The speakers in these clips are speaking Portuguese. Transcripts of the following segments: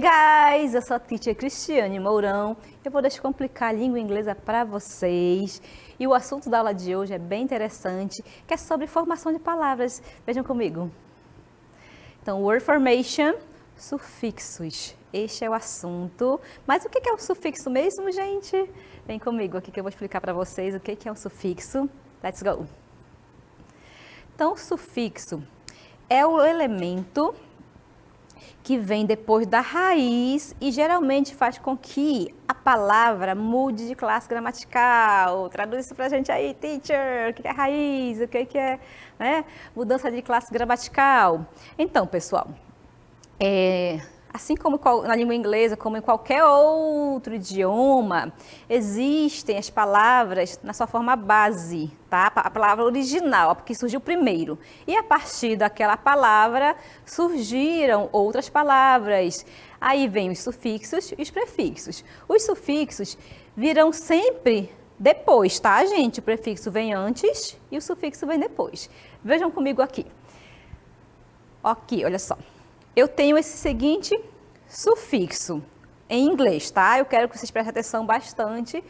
Guys, eu sou a teacher Cristiane Mourão. Eu vou descomplicar a língua inglesa para vocês. E o assunto da aula de hoje é bem interessante, que é sobre formação de palavras. Vejam comigo. Então, word formation, sufixos. Este é o assunto. Mas o que é um sufixo mesmo, gente? Vem comigo aqui que eu vou explicar para vocês o que é um sufixo. Let's go! Então, o sufixo é o elemento que vem depois da raiz e geralmente faz com que a palavra mude de classe gramatical. Traduz isso pra gente aí, teacher, o que é raiz, o que é, né, mudança de classe gramatical. Então, pessoal, assim como na língua inglesa, como em qualquer outro idioma, existem as palavras na sua forma base, tá? A palavra original, porque surgiu primeiro. E a partir daquela palavra surgiram outras palavras. Aí vem os sufixos e os prefixos. Os sufixos virão sempre depois, tá, gente? O prefixo vem antes e o sufixo vem depois. Vejam comigo aqui. Aqui, olha só. Eu tenho esse seguinte sufixo em inglês, tá? Eu quero que vocês prestem atenção bastante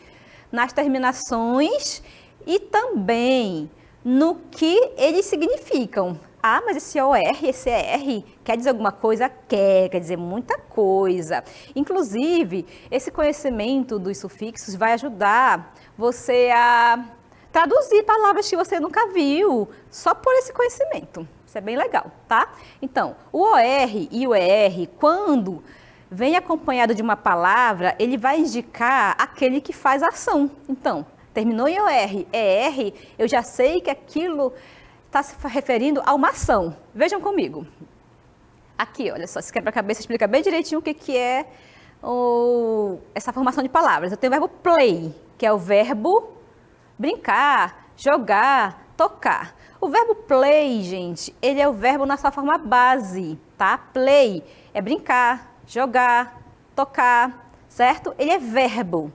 nas terminações e também no que eles significam. Ah, mas esse OR, esse ER, quer dizer alguma coisa? Quer dizer muita coisa. Inclusive, esse conhecimento dos sufixos vai ajudar você a traduzir palavras que você nunca viu, só por esse conhecimento. Isso é bem legal, tá? Então, o OR e o ER, quando vem acompanhado de uma palavra, ele vai indicar aquele que faz a ação. Então, terminou em OR, ER, eu já sei que aquilo está se referindo a uma ação. Vejam comigo. Aqui, olha só, esse quebra-cabeça explica bem direitinho o que é essa formação de palavras. Eu tenho o verbo play, que é o verbo brincar, jogar, tocar. O verbo play, gente, ele é o verbo na sua forma base, tá? Play é brincar, jogar, tocar, certo? Ele é verbo.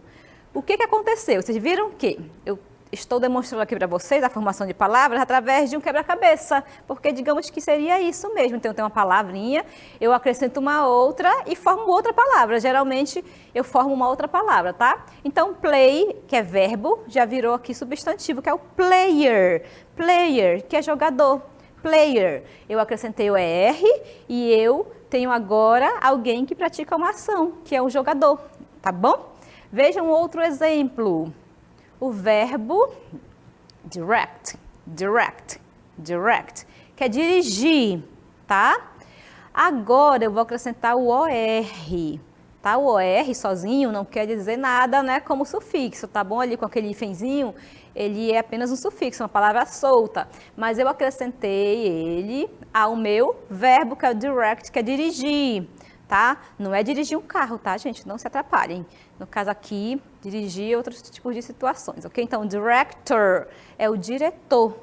O que aconteceu? Vocês viram que eu estou demonstrando aqui para vocês a formação de palavras através de um quebra-cabeça, porque digamos que seria isso mesmo. Então, eu tenho uma palavrinha, eu acrescento uma outra e formo outra palavra. Geralmente, eu formo uma outra palavra, tá? Então, play, que é verbo, já virou aqui substantivo, que é o player. Player, que é jogador. Player, eu acrescentei o ER e eu tenho agora alguém que pratica uma ação, que é um jogador, tá bom? Vejam outro exemplo. O verbo direct, que é dirigir, tá? Agora eu vou acrescentar o OR, tá? O OR sozinho não quer dizer nada, né, como sufixo, tá bom? Ali com aquele hífenzinho, ele é apenas um sufixo, uma palavra solta. Mas eu acrescentei ele ao meu verbo, que é o direct, que é dirigir, tá? Não é dirigir um carro, tá, gente? Não se atrapalhem. No caso aqui, dirigir outros tipos de situações, ok? Então, director é o diretor,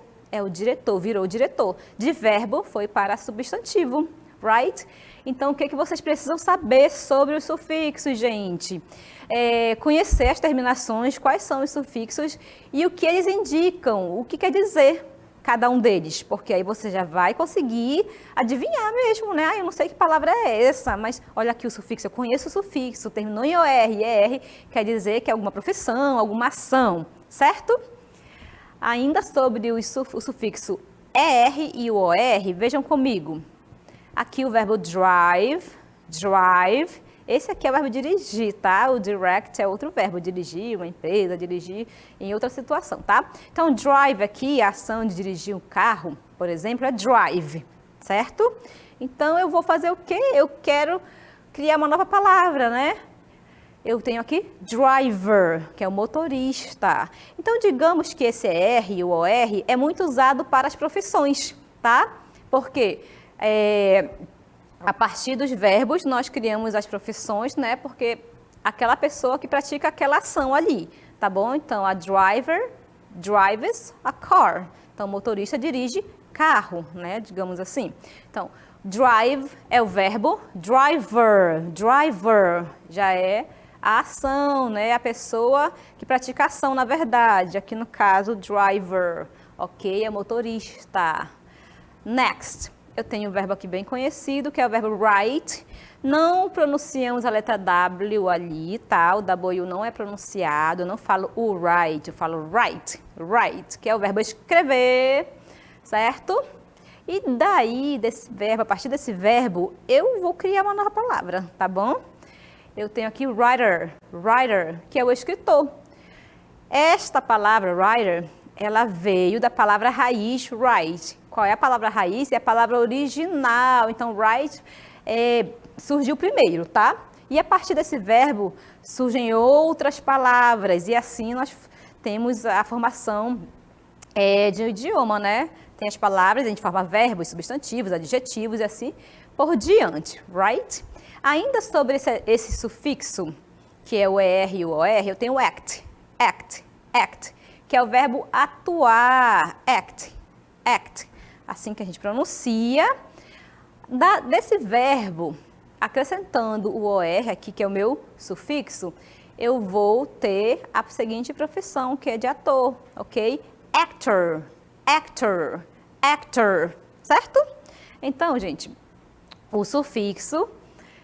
virou diretor. De verbo foi para substantivo, right? Então, o que vocês precisam saber sobre os sufixos, gente? Conhecer as terminações, quais são os sufixos e o que eles indicam, o que quer dizer cada um deles, porque aí você já vai conseguir adivinhar mesmo, né? Ah, eu não sei que palavra é essa, mas olha aqui o sufixo, eu conheço o sufixo, terminou em OR, ER, quer dizer que é alguma profissão, alguma ação, certo? Ainda sobre o sufixo ER e o OR, vejam comigo. Aqui o verbo drive, esse aqui é o verbo dirigir, tá? O direct é outro verbo, dirigir uma empresa, dirigir em outra situação, tá? Então, drive aqui, a ação de dirigir um carro, por exemplo, é drive, certo? Então, eu vou fazer o quê? Eu quero criar uma nova palavra, né? Eu tenho aqui driver, que é o motorista. Então, digamos que esse ER e o OR é muito usado para as profissões, tá? Porque a partir dos verbos, nós criamos as profissões, né? Porque aquela pessoa que pratica aquela ação ali, tá bom? Então, a driver drives a car. Então, o motorista dirige carro, né? Digamos assim. Então, drive é o verbo, driver já é a ação, né? A pessoa que pratica a ação, na verdade. Aqui no caso, driver, ok? É motorista. Next. eu tenho um verbo aqui bem conhecido, que é o verbo write. Não pronunciamos a letra W ali, tá? O W não é pronunciado, eu não falo o write, eu falo write, write, que é o verbo escrever, certo? E daí, desse verbo, a partir desse verbo, eu vou criar uma nova palavra, tá bom? Eu tenho aqui writer, writer, que é o escritor. Esta palavra writer, ela veio da palavra raiz write. Qual é a palavra raiz? É a palavra original. Então, write surgiu primeiro, tá? E a partir desse verbo surgem outras palavras. E assim nós temos a formação de um idioma, né? Tem as palavras, a gente forma verbos, substantivos, adjetivos e assim por diante, right? Ainda sobre esse sufixo, que é o ER e o OR, eu tenho act, act, act, que é o verbo atuar, act, act. Assim que a gente pronuncia. Desse verbo, acrescentando o OR aqui, que é o meu sufixo, eu vou ter a seguinte profissão, que é de ator, ok? Actor, actor, actor, certo? Então, gente, o sufixo,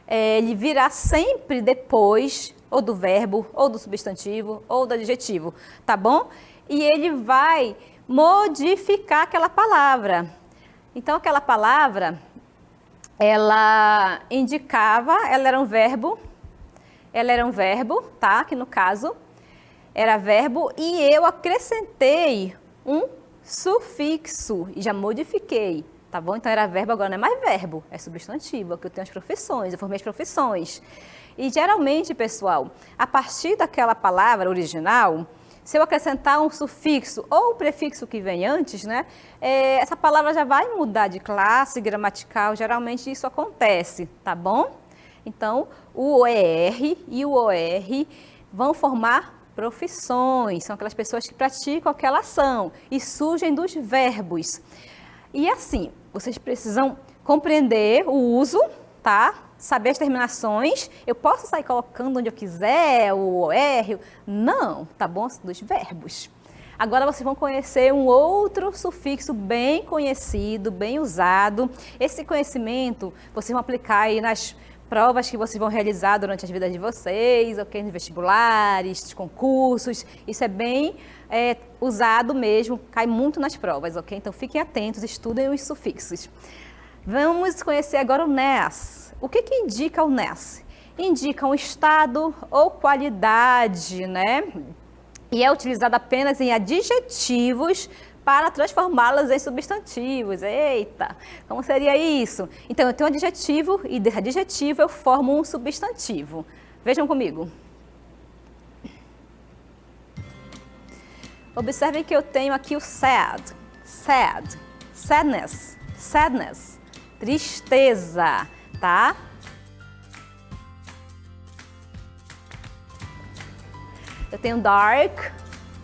ele virá sempre depois ou do verbo, ou do substantivo, ou do adjetivo, tá bom? E ele vai modificar aquela palavra. Então, aquela palavra, ela indicava, ela era um verbo, tá? Que no caso era verbo, e eu acrescentei um sufixo e já modifiquei, tá bom? Então era verbo, agora não é mais verbo, é substantivo, que eu tenho as profissões, eu formei as profissões. E geralmente, pessoal, a partir daquela palavra original, se eu acrescentar um sufixo ou um prefixo que vem antes, né, essa palavra já vai mudar de classe gramatical, geralmente isso acontece, tá bom? Então, o ER e o OR vão formar profissões, são aquelas pessoas que praticam aquela ação e surgem dos verbos. E assim, vocês precisam compreender o uso, tá? Saber as terminações. Eu posso sair colocando onde eu quiser, o OR? Não, tá bom? Dos verbos. Agora vocês vão conhecer um outro sufixo bem conhecido, bem usado. Esse conhecimento vocês vão aplicar aí nas provas que vocês vão realizar durante as vidas de vocês, ok? Nos vestibulares, concursos. Isso é bem usado mesmo, cai muito nas provas, ok? Então fiquem atentos, estudem os sufixos. Vamos conhecer agora o NES. O que indica o NES? Indica um estado ou qualidade, né? E é utilizado apenas em adjetivos para transformá-los em substantivos. Eita, como seria isso? Então, eu tenho um adjetivo e de adjetivo eu formo um substantivo. Vejam comigo. Observem que eu tenho aqui o sad, sad, sadness, sadness, tristeza, tá? Eu tenho dark,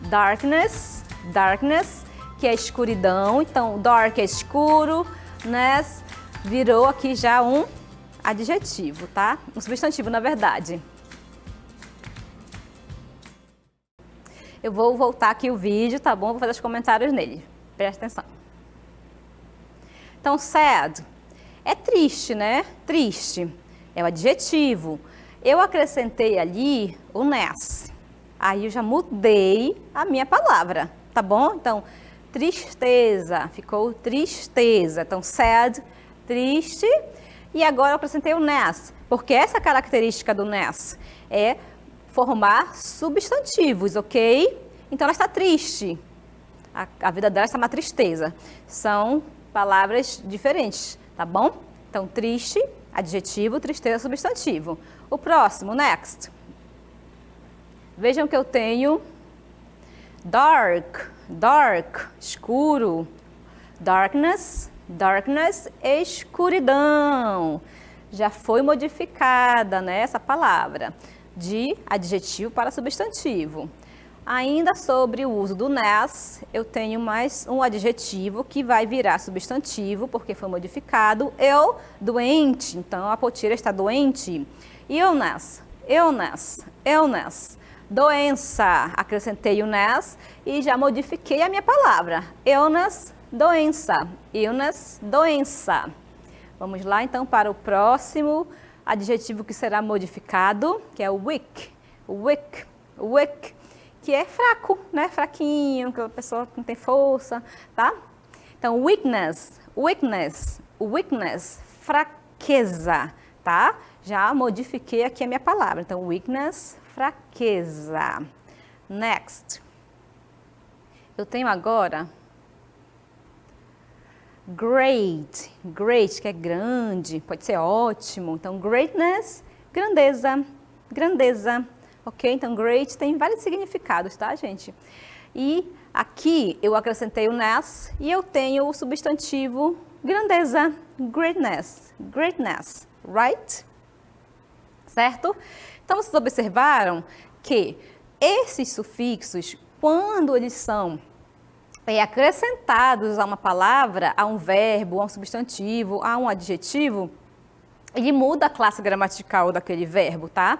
darkness, darkness, que é escuridão. Então, dark é escuro, ness virou aqui já um adjetivo, tá? Um substantivo, na verdade. Eu vou voltar aqui o vídeo, tá bom? Vou fazer os comentários nele. Presta atenção. Então, sad é triste, né? Triste é o adjetivo. Eu acrescentei ali o ness. Aí eu já mudei a minha palavra, tá bom? Então, tristeza, ficou tristeza. Então, sad, triste. E agora eu acrescentei o ness, porque essa característica do ness é formar substantivos, ok? Então, ela está triste. A vida dela está uma tristeza. São palavras diferentes, tá bom? Então, triste, adjetivo, tristeza, substantivo. O próximo, next. Vejam que eu tenho dark, dark, escuro, darkness, darkness, escuridão. Já foi modificada, né, essa palavra, de adjetivo para substantivo. Ainda sobre o uso do ness, eu tenho mais um adjetivo que vai virar substantivo, porque foi modificado. Eu, doente, então a potira está doente. Illness, illness, illness. Doença, acrescentei o ness e já modifiquei a minha palavra. Illness, doença. Illness, doença. Vamos lá, então, para o próximo adjetivo que será modificado, que é o weak. Weak, weak, que é fraco, né? Fraquinho, aquela pessoa que não tem força, tá? Então, weakness, weakness, weakness, fraqueza, tá? Já modifiquei aqui a minha palavra. Então, weakness, fraqueza. Next. Eu tenho agora great, great, que é grande, pode ser ótimo. Então, greatness, grandeza, grandeza, ok? Então, great tem vários significados, tá, gente? E aqui eu acrescentei o ness e eu tenho o substantivo grandeza, greatness, greatness, right? Certo? Então, vocês observaram que esses sufixos, quando eles são acrescentados a uma palavra, a um verbo, a um substantivo, a um adjetivo, ele muda a classe gramatical daquele verbo, tá?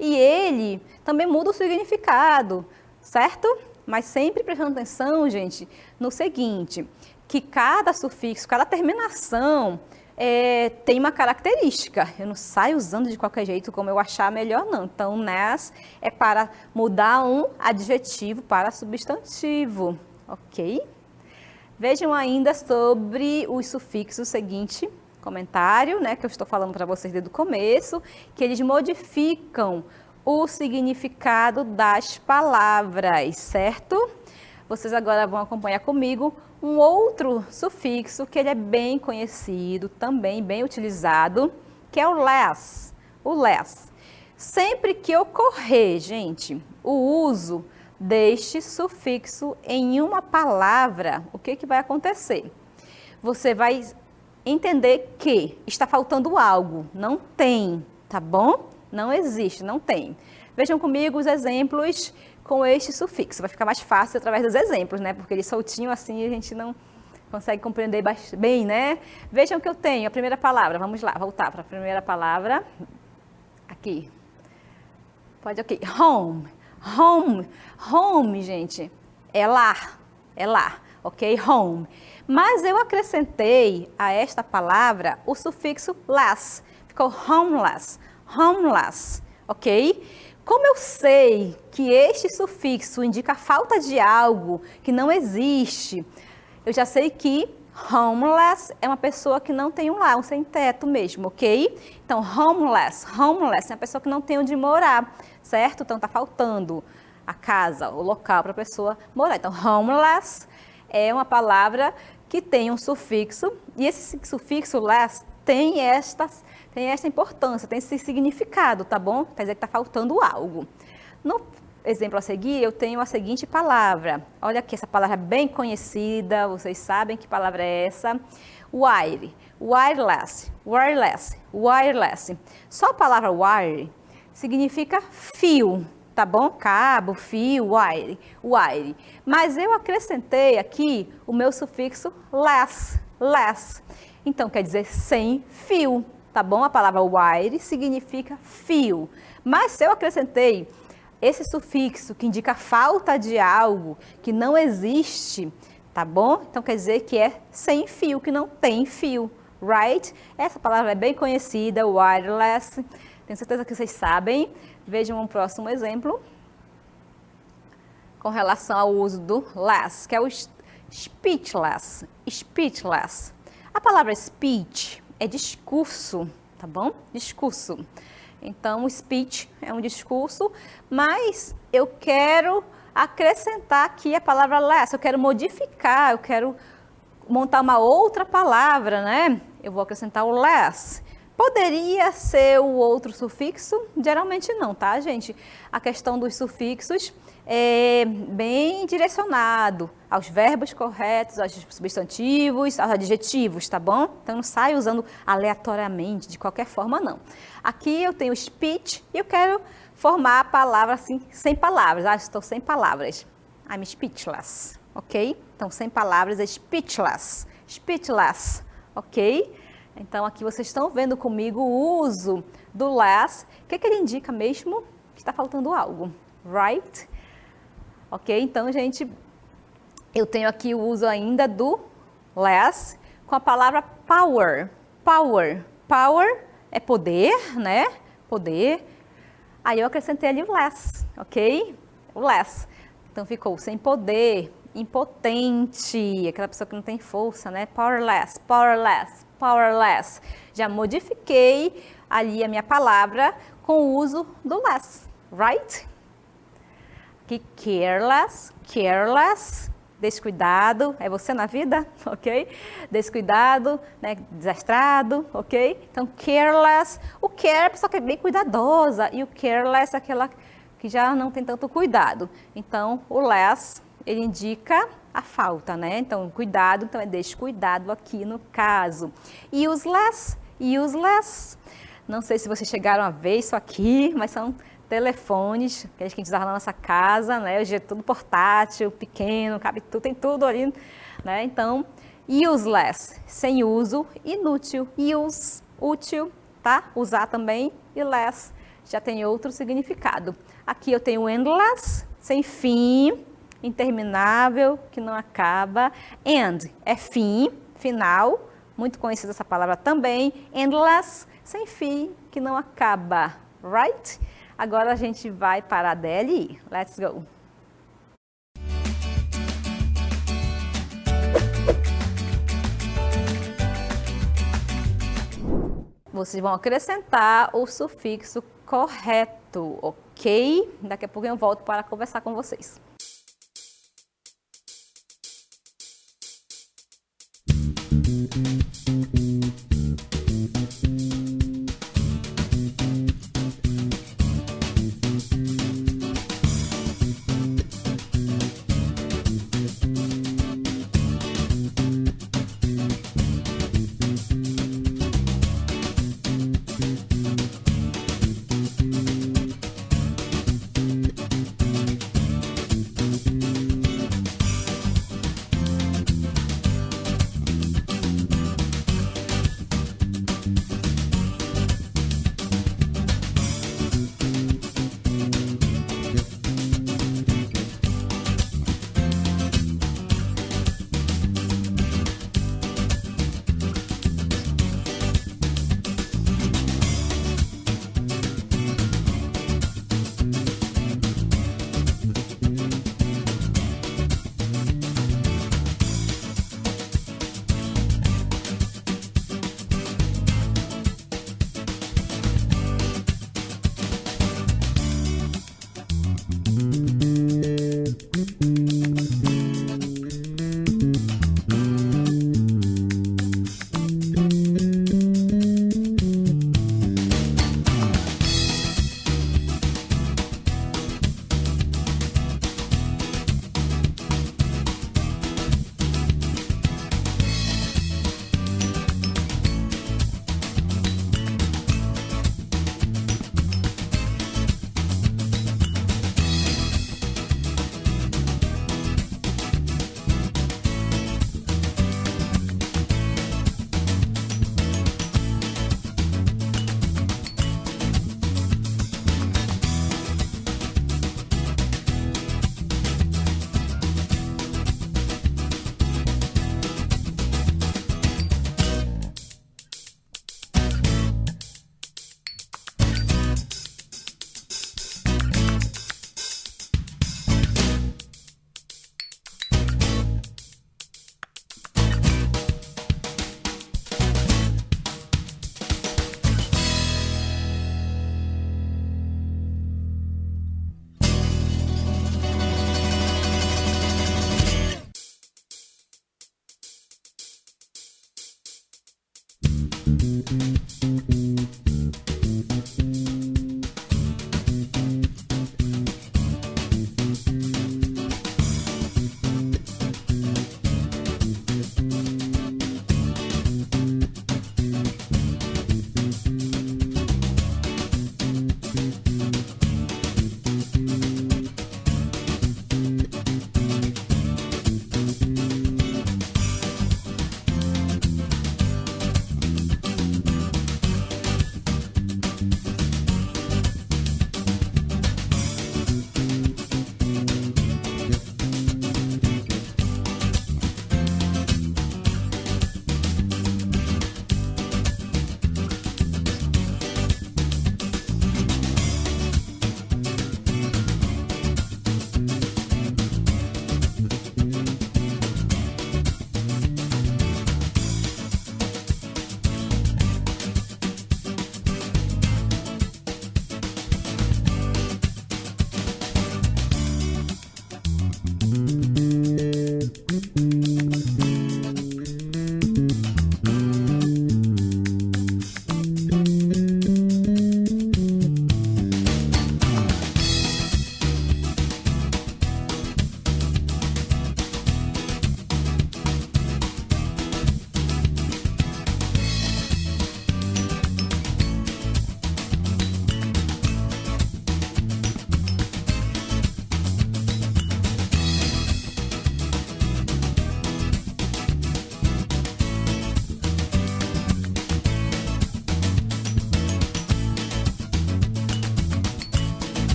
E ele também muda o significado, certo? Mas sempre prestando atenção, gente, no seguinte, que cada sufixo, cada terminação tem uma característica. Eu não saio usando de qualquer jeito como eu achar melhor, não. Então, ness é para mudar um adjetivo para substantivo. Ok? Vejam ainda sobre os sufixos seguinte, comentário, né, que eu estou falando para vocês desde o começo, que eles modificam o significado das palavras, certo? Vocês agora vão acompanhar comigo um outro sufixo que ele é bem conhecido, também bem utilizado, que é o less. O less. Sempre que ocorrer, gente, o uso deste sufixo em uma palavra, o que vai acontecer? Você vai entender que está faltando algo, não tem, tá bom? Não existe, não tem. Vejam comigo os exemplos com este sufixo, vai ficar mais fácil através dos exemplos, né? Porque ele soltinho assim a gente não consegue compreender bem, né? Vejam que eu tenho a primeira palavra, vamos lá, voltar para a primeira palavra, aqui. Pode, ok, home. Home, home, gente, é lar, ok? Home. Mas eu acrescentei a esta palavra o sufixo less, ficou homeless, homeless, ok? Como eu sei que este sufixo indica a falta de algo que não existe, eu já sei que homeless é uma pessoa que não tem um lar, um sem-teto mesmo, ok? Então, homeless, homeless é uma pessoa que não tem onde morar, certo? Então, está faltando a casa, o local para a pessoa morar. Então, homeless é uma palavra que tem um sufixo, e esse sufixo less tem esta importância, tem esse significado, tá bom? Quer dizer que está faltando algo. No exemplo a seguir, eu tenho a seguinte palavra. Olha aqui, essa palavra é bem conhecida, vocês sabem que palavra é essa. Wire, wireless, wireless, wireless. Só a palavra wire significa fio, tá bom? Cabo, fio, wire, wire. Mas eu acrescentei aqui o meu sufixo less, less. Então, quer dizer sem fio, tá bom? A palavra wire significa fio. Mas se eu acrescentei esse sufixo que indica a falta de algo que não existe, tá bom? Então quer dizer que é sem fio, que não tem fio, right? Essa palavra é bem conhecida, wireless. Tenho certeza que vocês sabem. Vejam um próximo exemplo com relação ao uso do less, que é o speechless. Speechless. A palavra speech é discurso, tá bom? Discurso. Então, o speech é um discurso, mas eu quero acrescentar aqui a palavra less, eu quero modificar, eu quero montar uma outra palavra, né? Eu vou acrescentar o less. Poderia ser o outro sufixo? Geralmente não, tá, gente? A questão dos sufixos é bem direcionado aos verbos corretos, aos substantivos, aos adjetivos, tá bom? Então, não sai usando aleatoriamente, de qualquer forma, não. Aqui eu tenho speech e eu quero formar a palavra assim, sem palavras. Ah, estou sem palavras. I'm speechless, ok? Então, sem palavras é speechless. Speechless, ok? Então, aqui vocês estão vendo comigo o uso do less. O que ele indica mesmo? Que está faltando algo, right? Ok? Então, gente, eu tenho aqui o uso ainda do less com a palavra power. Power. Power é poder, né? Poder. Aí eu acrescentei ali o less, ok? O less. Então ficou sem poder, impotente, aquela pessoa que não tem força, né? Powerless, powerless, powerless. Já modifiquei ali a minha palavra com o uso do less, right? Aqui, careless, careless, descuidado, é você na vida, ok? Descuidado, né? Desastrado, ok? Então, careless, o care é a pessoa que é bem cuidadosa e o careless é aquela que já não tem tanto cuidado. Então, o less, ele indica a falta, né? Então, cuidado, então é descuidado aqui no caso. Useless, useless, não sei se vocês chegaram a ver isso aqui, mas são telefones que a gente usava na nossa casa, né? Hoje é tudo portátil, pequeno, cabe tudo, tem tudo ali, né? Então, useless, sem uso, inútil, use, útil, tá? Usar também, e less já tem outro significado. Aqui eu tenho endless, sem fim, interminável, que não acaba. End é fim, final, muito conhecida essa palavra também. Endless, sem fim, que não acaba, right? Agora a gente vai para a DLI. Let's go! Vocês vão acrescentar o sufixo correto, ok? Daqui a pouco eu volto para conversar com vocês.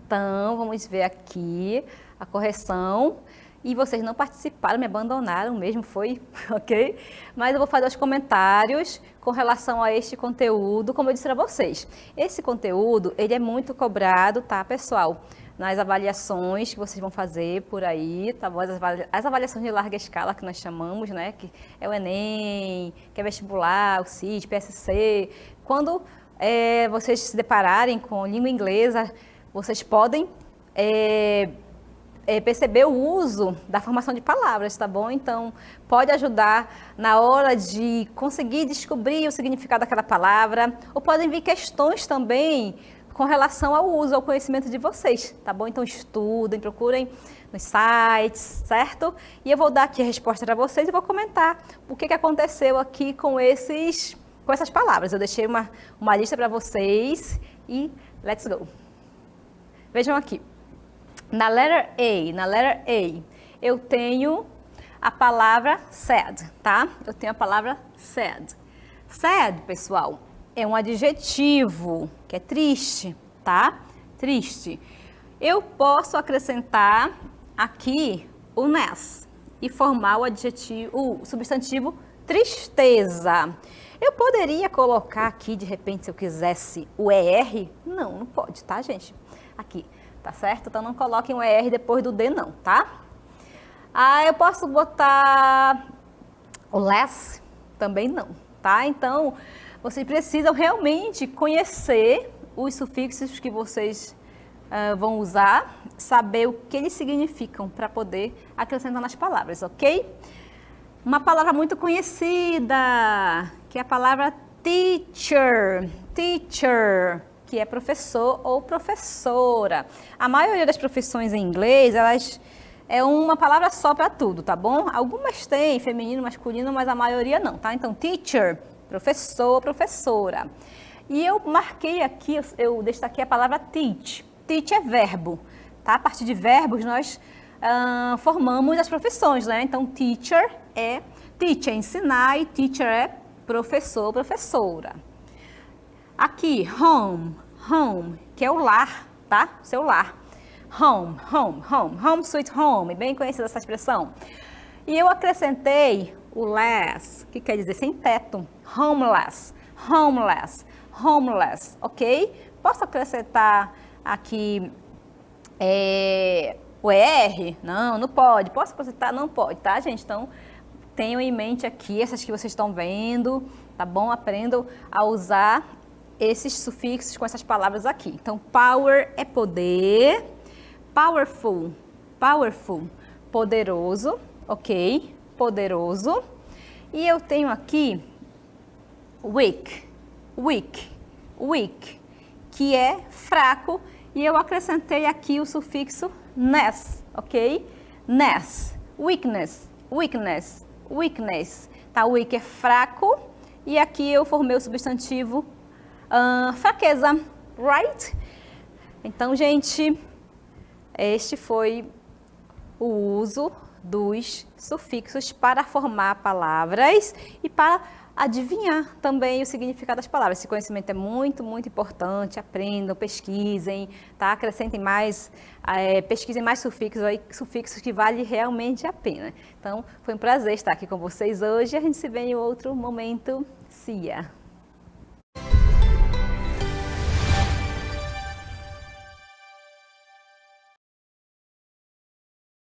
Então, vamos ver aqui a correção. E vocês não participaram, me abandonaram mesmo, foi, ok? Mas eu vou fazer os comentários com relação a este conteúdo, como eu disse para vocês. Esse conteúdo, ele é muito cobrado, tá, pessoal? Nas avaliações que vocês vão fazer por aí, tá bom? As avaliações de larga escala que nós chamamos, né? Que é o Enem, que é vestibular, o CIT, PSC. Quando vocês se depararem com língua inglesa, vocês podem perceber o uso da formação de palavras, tá bom? Então, pode ajudar na hora de conseguir descobrir o significado daquela palavra, ou podem vir questões também com relação ao uso, ao conhecimento de vocês, tá bom? Então, estudem, procurem nos sites, certo? E eu vou dar aqui a resposta para vocês e vou comentar o que aconteceu aqui com essas palavras. Eu deixei uma lista para vocês e let's go! Vejam aqui. Na letter A, eu tenho a palavra sad, tá? Eu tenho a palavra sad. Sad, pessoal, é um adjetivo que é triste, tá? Triste. Eu posso acrescentar aqui o ness e formar o substantivo tristeza. Eu poderia colocar aqui, de repente, se eu quisesse, o ER? Não, não pode, tá, gente? Aqui, tá certo? Então, não coloquem o ER depois do D, não, tá? Eu posso botar o less? Também não, tá? Então, vocês precisam realmente conhecer os sufixos que vocês vão usar, saber o que eles significam para poder acrescentar nas palavras, ok? Uma palavra muito conhecida, que é a palavra teacher, que é professor ou professora. A maioria das profissões em inglês, elas é uma palavra só para tudo, tá bom? Algumas têm feminino, masculino, mas a maioria não, tá? Então, teacher, professor, professora. E eu marquei aqui, eu destaquei a palavra teach. Teach é verbo, tá? A partir de verbos nós formamos as profissões, né? Então, teach é ensinar e teacher é professor, professora. Aqui, home, que é o lar, tá? Seu lar. Home sweet home, bem conhecida essa expressão. E eu acrescentei o less, que quer dizer sem teto. Homeless, ok? Posso acrescentar aqui o ER? Não, não pode. Posso acrescentar? Não pode, tá, gente? Então, tenham em mente aqui essas que vocês estão vendo, tá bom? Aprendam a usar esses sufixos com essas palavras aqui. Então, power é poder, powerful, poderoso, ok? Poderoso. E eu tenho aqui weak, que é fraco, e eu acrescentei aqui o sufixo ness, ok? Ness, weakness. Tá, weak é fraco, e aqui eu formei o substantivo fraqueza, right? Então, gente, este foi o uso dos sufixos para formar palavras e para adivinhar também o significado das palavras. Esse conhecimento é muito, muito importante. Aprendam, pesquisem, tá? Acrescentem mais, pesquisem mais sufixos que vale realmente a pena. Então, foi um prazer estar aqui com vocês hoje. A gente se vê em outro momento. See ya!